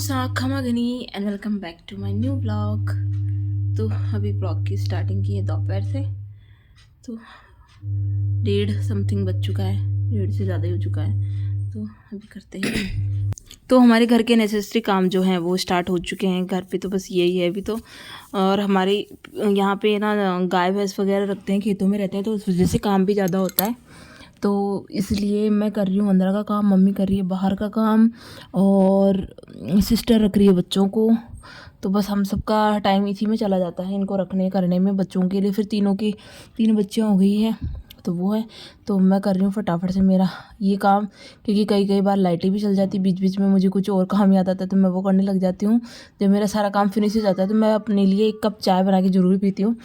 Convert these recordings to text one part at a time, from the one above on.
खमागनी and welcome back to my new blog. तो अभी blog की स्टार्टिंग की है दोपहर से। तो 1:30 समथिंग बज चुका है, 1:30 से ज़्यादा ही हो चुका है। तो अभी करते हैं। तो हमारे घर के नेसेसरी काम जो हैं वो स्टार्ट हो चुके हैं घर पे। तो बस यही है अभी तो। और हमारे यहाँ पे ना गाय भैंस वगैरह रखते हैं, खेतों में रहते हैं, तो उस वजह से काम भी ज़्यादा होता है। तो इसलिए मैं कर रही हूँ अंदर का काम, मम्मी कर रही है बाहर का काम, और सिस्टर रख रही है बच्चों को। तो बस हम सबका टाइम इसी में चला जाता है, इनको रखने करने में बच्चों के लिए। फिर तीन बच्चियाँ हो गई हैं, तो वो है। तो मैं कर रही हूँ फटाफट से मेरा ये काम, क्योंकि कई बार लाइटें भी चल जाती, बीच बीच में मुझे कुछ और काम याद आता है तो मैं वो करने लग जाती हूँ। जब मेरा सारा काम फिनिश हो जाता है तो मैं अपने लिए 1 कप चाय बना के ज़रूर पीती हूँ,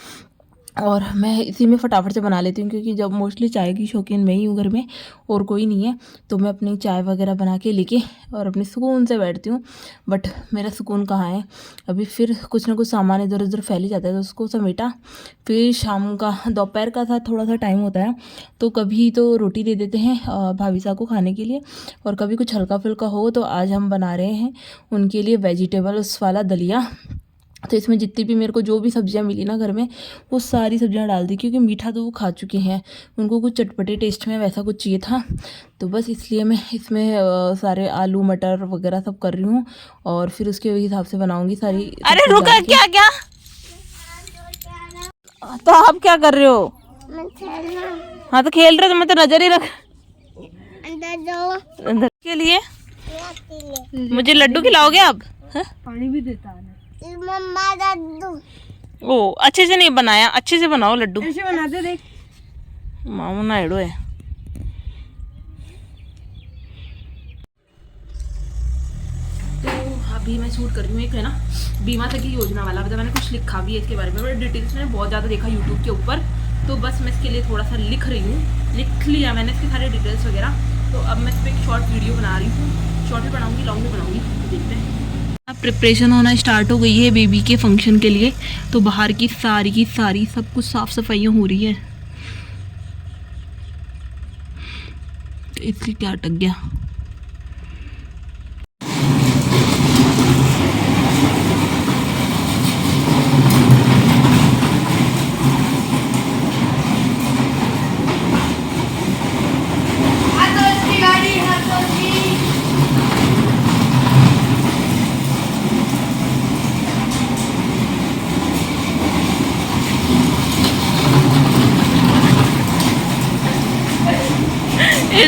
और मैं इसी में फटाफट से बना लेती हूँ, क्योंकि जब मोस्टली चाय की शौकीन मैं ही हूँ घर में, और कोई नहीं है। तो मैं अपनी चाय वगैरह बना के लेके और अपने सुकून से बैठती हूँ। बट मेरा सुकून कहाँ है, अभी फिर कुछ ना कुछ सामान इधर उधर फैल ही जाता है, तो उसको समेटा। फिर शाम का दोपहर का था, थोड़ा सा टाइम होता है, तो कभी तो रोटी दे देते हैं भाभी साहब को खाने के लिए, और कभी कुछ हल्का फुल्का हो। तो आज हम बना रहे हैं उनके लिए वेजिटेबल्स वाला दलिया। तो इसमें जितनी भी मेरे को जो भी सब्जियां मिली ना घर में, वो सारी सब्जियां डाल दी, क्योंकि मीठा तो वो खा चुके हैं, उनको कुछ चटपटे टेस्ट में वैसा कुछ चाहिए था। तो बस इसलिए मैं इसमें सारे आलू मटर वगैरह सब कर रही हूँ, और फिर उसके हिसाब से बनाऊंगी सारी। अरे रुका, क्या क्या तो आप क्या कर रहे हो? हाँ तो खेल रहे हो, तो मैं तो नजर ही रख अंदर के लिए। मुझे लड्डू खिलाओगे आप? पानी भी देता है ओ अच्छे से नहीं बनाया, अच्छे से बनाओ लड्डू। ऐसे बनाते देख, मामू नायडो है। तो अभी मैं शूट कर रही हूँ एक है ना बीमा सखी योजना वाला, मतलब मैंने कुछ लिखा भी है इसके बारे में, बड़े डिटेल्स में बहुत ज़्यादा देखा यूट्यूब के ऊपर। तो बस मैं इसके लिए थोड़ा सा लिख रही हूँ, लिख लिया मैंने इसके सारे डिटेल्स वगैरह। तो अब मैं इस पर एक शॉर्ट वीडियो बना रही हूँ, शॉर्ट भी बनाऊँगी, लॉन्ग भी बनाऊँगी, तो देखते हैं। अब प्रिपरेशन होना स्टार्ट हो गई है बेबी के फंक्शन के लिए। तो बाहर की सारी सब कुछ साफ़ सफाइयाँ हो रही है। तो इसलिए क्या अटक गया।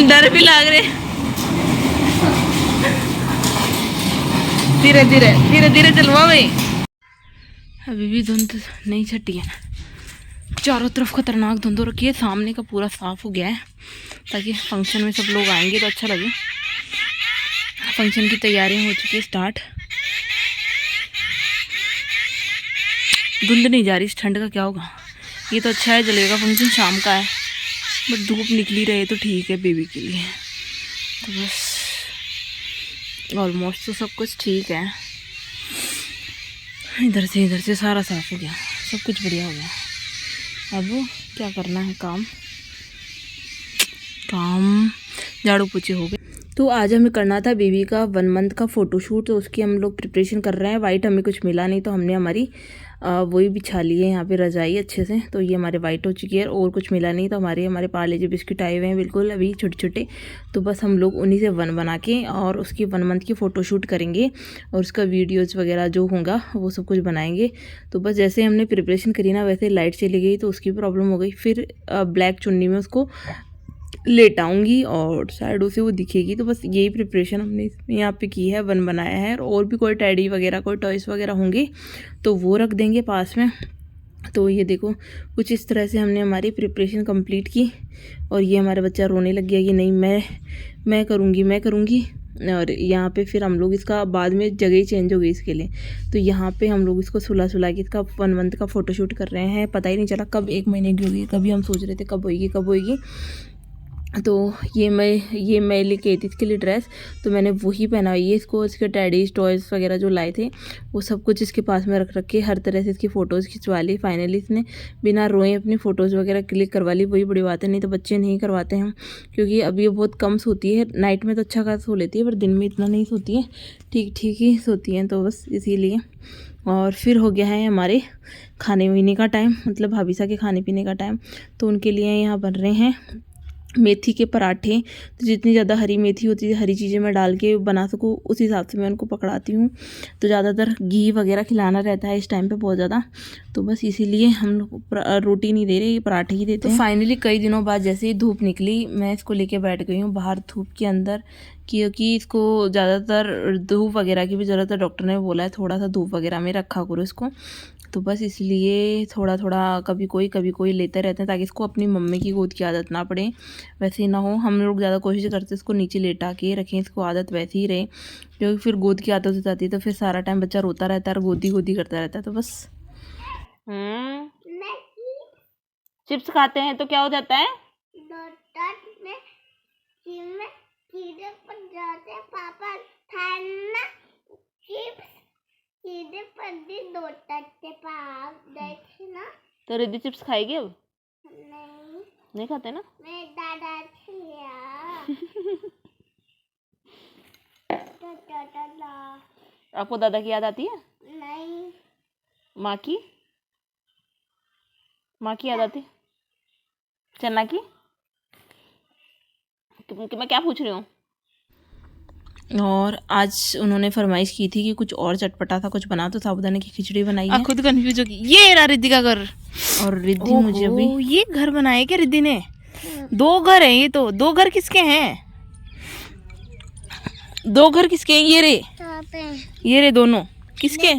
डर भी लग रहे। धीरे धीरे धीरे धीरे चलवा भाई। अभी भी धुंध नहीं छटी है, चारों तरफ खतरनाक धुंध हो रखी है। सामने का पूरा साफ हो गया है, ताकि फंक्शन में सब लोग आएंगे तो अच्छा लगे। फंक्शन की तैयारियां हो चुकी है स्टार्ट। धुंध नहीं जा रही, इस ठंड का क्या होगा। ये तो अच्छा है, जलेगा। फंक्शन शाम का है, बट धूप निकली रहे तो ठीक है बेबी के लिए। तो बस ऑलमोस्ट तो सब कुछ ठीक है। इधर से सारा साफ हो गया, सब कुछ बढ़िया हो गया। अब क्या करना है, काम झाड़ू पोछे हो गए। तो आज हमें करना था बेबी का 1 मंथ का फ़ोटोशूट, तो उसकी हम लोग प्रिपरेशन कर रहे हैं। वाइट हमें कुछ मिला नहीं, तो हमने हमारी वही बिछा ली है यहाँ पे रजाई अच्छे से। तो ये हमारे वाइट हो चुकी है, और कुछ मिला नहीं। तो हमारे पार्ले जी बिस्किट आए हुए हैं बिल्कुल अभी छोटे छोटे। तो बस हम लोग उन्हीं से 1 बना के और उसकी 1 मंथ की फ़ोटोशूट करेंगे, और उसका वीडियोज़ वगैरह जो होगा वो सब कुछ बनाएंगे। तो बस जैसे हमने प्रिपरेशन करी ना, वैसे लाइट चली गई तो उसकी प्रॉब्लम हो गई। फिर ब्लैक चुन्नी में उसको लेटाऊंगी और साइडों से वो दिखेगी। तो बस यही प्रिपरेशन हमने यहाँ पे की है, 1 बनाया है। और भी कोई टैडी वगैरह कोई टॉयस वगैरह होंगे तो वो रख देंगे पास में। तो ये देखो कुछ इस तरह से हमने हमारी प्रिपरेशन कंप्लीट की। और ये हमारा बच्चा रोने लग गया कि नहीं मैं करूँगी। और यहाँ पे फिर हम लोग इसका बाद में जगह चेंज हो गई इसके लिए। तो यहाँ पे हम लोग इसको सुला के इसका 1 मंथ का फ़ोटोशूट कर रहे हैं। पता ही नहीं चला कब 1 महीने की होगी, कभी हम सोच रहे थे कब होगी। तो ये मैं लेके आई थी इसके लिए ड्रेस, तो मैंने वही पहना हुई है इसको। इसके टैडीज टॉयज़ वगैरह जो लाए थे वो सब कुछ इसके पास में रख के हर तरह से इसकी फ़ोटोज़ खिंचवा ली। फाइनली इसने बिना रोए अपनी फ़ोटोज़ वगैरह क्लिक करवा ली। वही बड़ी बात है, नहीं तो बच्चे नहीं करवाते हैं, क्योंकि अब ये बहुत कम सोती है। नाइट में तो अच्छा खासा सो लेती है, पर दिन में इतना नहीं सोती है, ठीक ठीक ही सोती हैं, तो बस इसीलिए। और फिर हो गया है हमारे खाने पीने का टाइम, मतलब भाभीसा के खाने पीने का टाइम। तो उनके लिए यहाँ बन रहे हैं मेथी के पराठे। तो जितनी ज़्यादा हरी मेथी होती है, हरी चीज़ें मैं डाल के बना सकूँ, उस हिसाब से मैं उनको पकड़ाती हूँ। तो ज़्यादातर घी वगैरह खिलाना रहता है इस टाइम पे बहुत ज़्यादा, तो बस इसीलिए हम लोग रोटी नहीं दे रहे, ये पराठे ही देते हैं। तो फाइनली कई दिनों बाद जैसे ही धूप निकली, मैं इसको लेके बैठ गई हूँ बाहर धूप के अंदर, क्योंकि इसको ज़्यादातर धूप वगैरह की भी ज़रूरत है। डॉक्टर ने बोला है थोड़ा सा धूप वगैरह में रखा करो इसको, तो बस इसलिए थोड़ा थोड़ा कभी कोई लेते रहते हैं, ताकि इसको अपनी मम्मी की गोद की आदत ना पड़े। वैसे ही ना हो, हम लोग ज़्यादा कोशिश करते हैं इसको नीचे लेटा के रखें, इसको आदत वैसी ही रहे, क्योंकि फिर गोद की आदत हो जाती है तो फिर सारा टाइम बच्चा रोता रहता है और गोदी करता रहता है। तो बस चिप्स खाते हैं तो क्या हो जाता है, पापा खाना चिप्स सीधे पड़ी दो टट्टे पाप देखना। तो रिद्धि चिप्स खाएगी अब? नहीं खाते ना, मैं दादा खिया तो दादा। आपको दादा की याद आती है? नहीं। माँ की याद आती है? चन्ना की? मैं क्या पूछ रही हूँ? और आज उन्होंने फरमाइश की थी कि कुछ और चटपटा था कुछ बना, तो साबूदाने की खिचड़ी बनाई है। खुद कंफ्यूज होगी, ये रहा रिद्धि का घर। और रिद्धि मुझे अभी ये घर बनाया क्या रिद्धि ने? 2 घर हैं ये तो। 2 घर किसके हैं? 2 घर किसके हैं? ये रे दोनों किसके?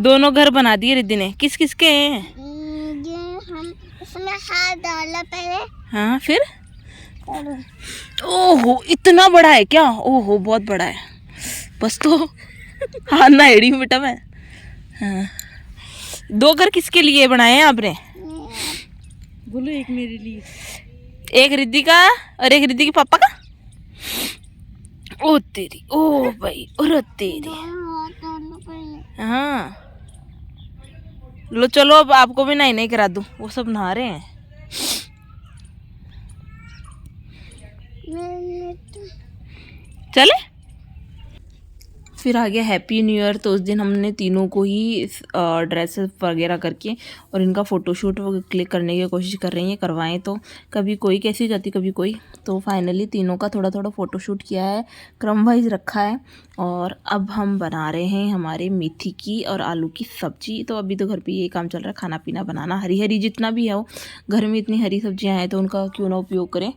दोनों घर बना दिए रिद्धि ने। किस किसके हैं? हम इसमें हाथ डाला पहले। हाँ फिर? ओहो इतना बड़ा है क्या? ओहो बहुत बड़ा है, बस तो हाँ ना एड़ी हूँ बेटा मैं। हाँ 2 घर किसके लिए बनाए हैं आपने? बोलो एक मेरे लिए, एक रिद्धि का और एक रिद्धि के पापा का। ओ तेरी, ओ भाई, और तेरी। हाँ लो चलो, अब आपको भी नहीं करा दूँ, वो सब नहा रहे हैं। चले फिर आ गया हैप्पी न्यू ईयर। तो उस दिन हमने तीनों को ही ड्रेसेस वगैरह करके और इनका फ़ोटोशूट क्लिक करने की कोशिश कर रही हैं, करवाएं तो कभी कोई कैसी जाती कभी कोई। तो फाइनली तीनों का थोड़ा थोड़ा फ़ोटोशूट किया है, क्रम वाइज रखा है। और अब हम बना रहे हैं हमारे मेथी की और आलू की सब्जी। तो अभी तो घर पे ये काम चल रहा है, खाना पीना बनाना, हरी जितना भी है वो, घर में इतनी हरी सब्जियाँ हैं तो उनका क्यों ना उपयोग करें।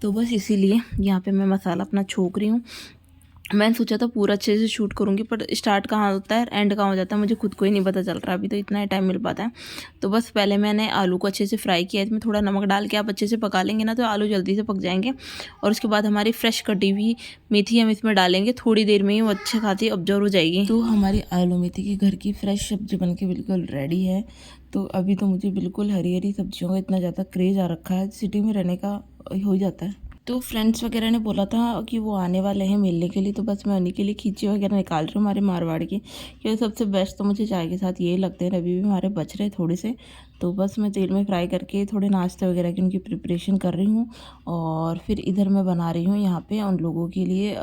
तो बस इसीलिए यहाँ पे मैं मसाला अपना छोक रही हूँ। मैंने सोचा था पूरा अच्छे से शूट करूँगी, पर स्टार्ट कहाँ होता है एंड कहाँ हो जाता है मुझे खुद को ही नहीं पता चल रहा, अभी तो इतना ही टाइम मिल पाता है। तो बस पहले मैंने आलू को अच्छे से फ्राई किया, इसमें थोड़ा नमक डाल के आप अच्छे से पका लेंगे ना तो आलू जल्दी से पक जाएंगे। और उसके बाद हमारी फ्रेश कटी हुई मेथी हम इसमें डालेंगे, थोड़ी देर में ही वो अच्छे खाती ऑब्जर्व हो जाएगी। तो हमारी आलू मेथी की घर की फ्रेश सब्जी बन के बिल्कुल रेडी है। तो अभी तो मुझे बिल्कुल हरी सब्जियों का इतना ज़्यादा क्रेज़ आ रखा है, सिटी में रहने का हो जाता है। तो फ्रेंड्स वगैरह ने बोला था कि वो आने वाले हैं मिलने के लिए, तो बस मैं उन्हीं के लिए खींची वगैरह निकाल रही हूँ हमारे मारवाड़ की, क्योंकि सबसे बेस्ट तो मुझे चाय के साथ ये लगते हैं। अभी भी हमारे बच रहे थोड़े से, तो बस मैं तेल में फ्राई करके थोड़े नाश्ते वगैरह की उनकी प्रिपरेशन कर रही हूँ। और फिर इधर मैं बना रही हूँ यहाँ पे उन लोगों के लिए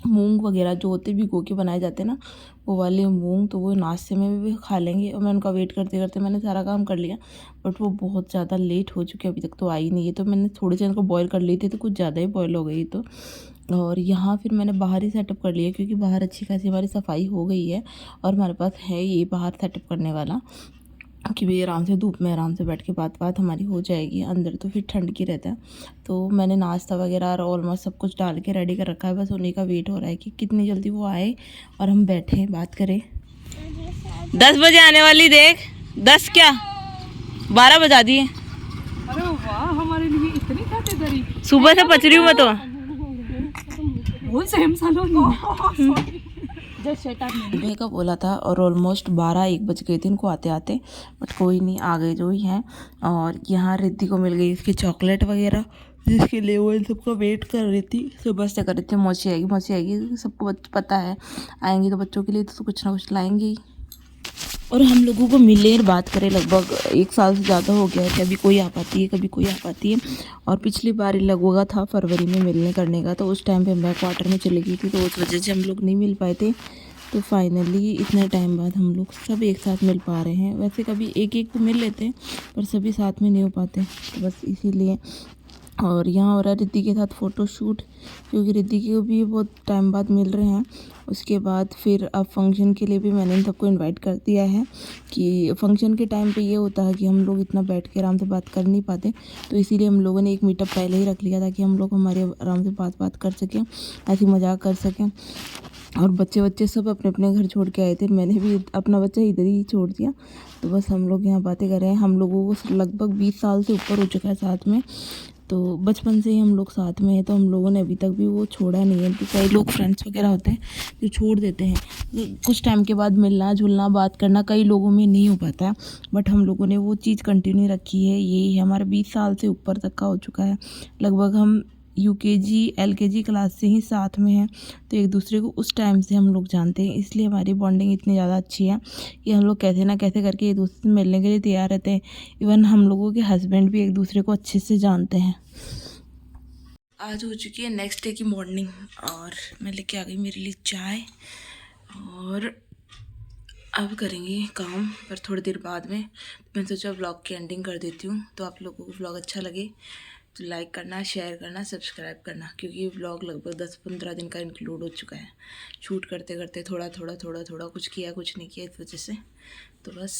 मूंग वगैरह जो होते भिगो के बनाए जाते हैं ना, वो वाले मूंग, तो वो नाश्ते में भी खा लेंगे। और मैं उनका वेट करते करते मैंने सारा काम कर लिया, बट वो बहुत ज़्यादा लेट हो चुके, अभी तक तो आई नहीं है। तो मैंने थोड़े से इनको बॉईल कर ली थी, तो कुछ ज़्यादा ही बॉईल हो गई। तो और यहाँ फिर मैंने बाहर ही सेटअप कर लिया, क्योंकि बाहर अच्छी खासी हमारी सफाई हो गई है और हमारे पास है ये बाहर सेटअप करने वाला, कि भाई आराम से धूप में आराम से बैठ के बात हमारी हो जाएगी। अंदर तो फिर ठंड की रहता है। तो मैंने नाश्ता वगैरह और ऑलमोस्ट सब कुछ डाल के रेडी कर रखा है, बस उन्हीं का वेट हो रहा है कि कितनी जल्दी वो आए और हम बैठे बात करें। 10 बजे आने वाली, देख 10 क्या 12 बजा दिए। अरे वाह, हमारे लिए इतनी खातिरदारी। सुबह से पच रही हूँ मैं तो। वो सेम सालों जय शैतान नहीं। सुबह का बोला था और ऑलमोस्ट 12-1 बज गए थे इनको आते आते, बट कोई नहीं, आ गए जो ही हैं। और यहाँ रिद्धि को मिल गई इसकी चॉकलेट वगैरह, जिसके लिए वो इन सबका वेट कर रही थी। सुबह से कर रही थी मौसी आएगी, सबको पता है आएंगी तो बच्चों के लिए तो कुछ ना कुछ लाएंगी ही। और हम लोगों को मिले बात करें लगभग 1 साल से ज़्यादा हो गया है। कभी कोई आ पाती है, कभी कोई आ पाती है। और पिछली बार लगभग था फरवरी में मिलने करने का, तो उस टाइम पे मैं क्वार्टर में चली गई थी, तो उस वजह से हम लोग नहीं मिल पाए थे। तो फाइनली इतने टाइम बाद हम लोग सब एक साथ मिल पा रहे हैं। वैसे कभी एक एक तो मिल लेते हैं, पर सभी साथ में नहीं हो पाते, तो बस इसीलिए। और यहाँ हो रहा है रिद्धि के साथ फ़ोटो शूट, क्योंकि रिद्धि को भी बहुत टाइम बाद मिल रहे हैं। उसके बाद फिर अब फंक्शन के लिए भी मैंने इन सबको इनवाइट कर दिया है, कि फंक्शन के टाइम पे ये होता है कि हम लोग इतना बैठ के आराम से बात कर नहीं पाते, तो इसीलिए हम लोगों ने एक मीटअप पहले ही रख लिया ताकि हम लोग हमारे आराम से बात कर सकें, ऐसी मजाक कर सकें। और बच्चे सब अपने अपने घर छोड़ के आए थे, मैंने भी अपना बच्चा इधर ही छोड़ दिया। तो बस हम लोग यहाँ बातें कर रहे हैं। हम लोगों को लगभग 20 साल से ऊपर हो चुका है साथ में, तो बचपन से ही हम लोग साथ में हैं, तो हम लोगों ने अभी तक भी वो छोड़ा नहीं है। तो कई लोग फ्रेंड्स वगैरह होते हैं जो छोड़ देते हैं, कुछ टाइम के बाद मिलना जुलना बात करना कई लोगों में नहीं हो पाता है, बट हम लोगों ने वो चीज़ कंटिन्यू रखी है। यही है हमारा 20 साल से ऊपर तक का हो चुका है। लगभग हम UKG LKG क्लास से ही साथ में हैं, तो एक दूसरे को उस टाइम से हम लोग जानते हैं। इसलिए हमारी बॉन्डिंग इतनी ज़्यादा अच्छी है कि हम लोग कैसे ना कैसे करके एक दूसरे से मिलने के लिए तैयार रहते हैं। इवन हम लोगों के हस्बैंड भी एक दूसरे को अच्छे से जानते हैं। आज हो चुकी है नेक्स्ट डे की मॉर्निंग, और मैं लेके आ गई मेरे लिए चाय, और अब करेंगे काम, पर थोड़ी देर बाद में। मैं सोचा व्लॉग की एंडिंग कर देती हूँ। तो आप लोगों को व्लॉग अच्छा लगे तो लाइक करना, शेयर करना, सब्सक्राइब करना, क्योंकि ये व्लॉग लगभग 10-15 दिन का इंक्लूड हो चुका है। शूट करते करते थोड़ा कुछ किया कुछ नहीं किया, इस वजह से। तो बस